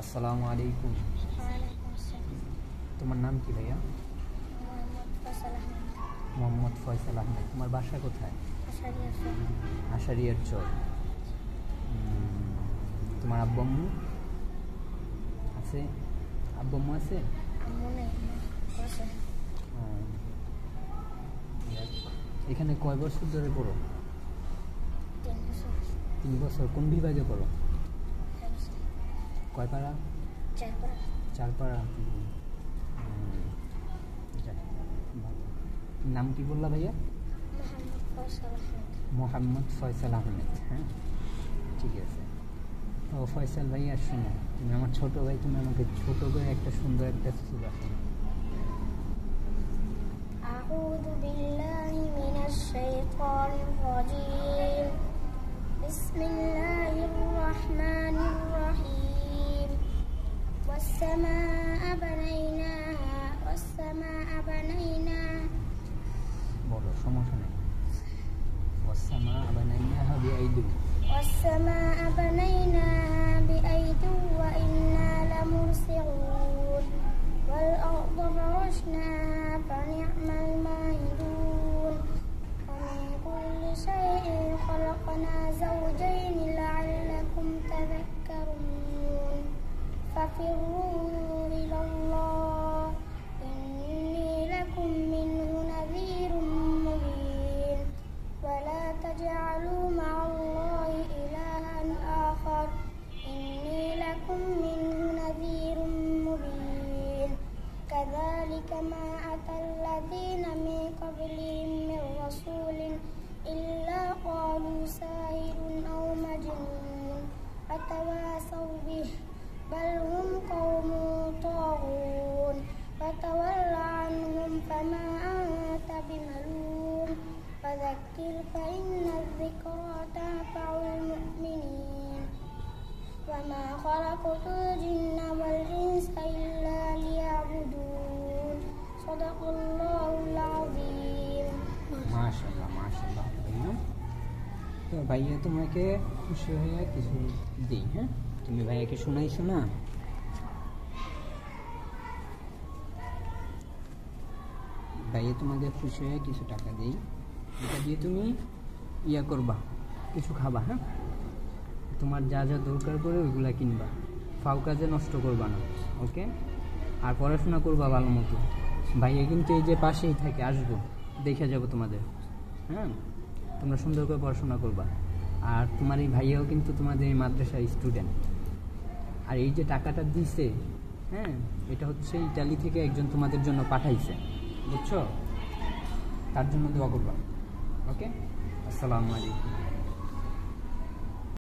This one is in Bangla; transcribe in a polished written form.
আসসালামু আলাইকুম। তোমার নাম কি ভাইয়া? মোহাম্মদ ফয়সাল আহমেদ। তোমার বাসা কোথায়? আশারিয়ার চর। তোমার আব্বু আম্মু আছে? আব্বু আম্মু আছে? এখানে কয় বছর ধরে পড়ো? 3 বছর। কোন বিভাগে পড়ো? কয় পাড়া? 4 পাড়া। নাম কি বললা ভাইয়া? মোহাম্মদ ফয়সাল আহমেদ। হ্যাঁ, ঠিক আছে। ও ফয়সাল ভাইয়া, শোনো, তুমি আমার ছোট ভাই, তুমি আমাকে ছোট করে একটা সুন্দর একটা সূরা শোনো। আউযু বিল্লাহি মিনাশ শাইতানির রাজীম। বিসমিল্লাহির রাহমানির রহিম। ওয়াস-সামাআ বানাইনাহা বলো, সমস্যা নেই। ওয়াস-সামাআ বানাইনাহা বিআইদিন। ওয়াস-সামাআ বানাইনাহা বিআইদিন ওয়া ইন্না লামুরসিউন। ওয়াল আরদা ফারাশনাহা ফানি'মাল মাহিদুন। ওয়া মিন কুল্লি শাইইন খালাকনা যাওজাইনি লা'আল্লাকুম তাযাক্কারুন। ফাফিররু ইলাল্লাহ ইন্নী লাকুম মিনহু নাযীরুম মুবিন। ওয়া লা তাজআলু মা'আল্লাহি ইলাহান আখার ইন্নী লাকুম মিনহু নাযীরুম মুবিন। কাযালিকা মা আতাল্লাযীনা মিন ক্বাবলিহিম মির রাসূলিন ইল্লা ক্বালু সাহিরুন আও মাজনুন ফাতাওয়াসাউ বিহি বাল হুম কওমুন তাগুন। ফাতাওয়াল্লা আনহুম ফামা আনতা বিমালুম ফাযাক্কির ফাইন্নায-যিকরা তানফাউল মুমিনিন। ওয়া মা খালাকাতুল জিন্না ওয়াল ইনসা ইল্লা লিয়াবুদুন। সাদাকাল্লাহুল আযীম। মাশাআল্লাহ, মাশাআল্লাহ ভাইয়া। তো ভাইয়া তোমাকে খুশি হয়ে কিছু দিই। হ্যাঁ, তুমি ভাইয়াকে শোনাইছো না? ভাইয়া তোমাকে খুশি হয়ে কিছু টাকা দিই, এটা দিয়ে তুমি ইয়া করবা, কিছু খাবা। হ্যাঁ, তোমার যা যা দরকার পড়ে ওইগুলা কিনবা, ফাও কাজে নষ্ট করবা না। ওকে? আর পড়াশোনা করবা ভালো মতো। ভাইয়া কিন্তু এই যে পাশেই থাকে, আসবো, দেখে যাবো তোমাদের। হ্যাঁ, তোমরা সুন্দর করে পড়াশোনা করবা। আর তোমার এই ভাইয়াও কিন্তু তোমাদের এই মাদ্রাসার স্টুডেন্ট। আর এই যে টাকাটা দিছে, হ্যাঁ, এটা হচ্ছে ইটালি থেকে একজন তোমাদের জন্য পাঠাইছে, বুঝছো? তার জন্য দোয়া করবা। ওকে? আসসালামু আলাইকুম।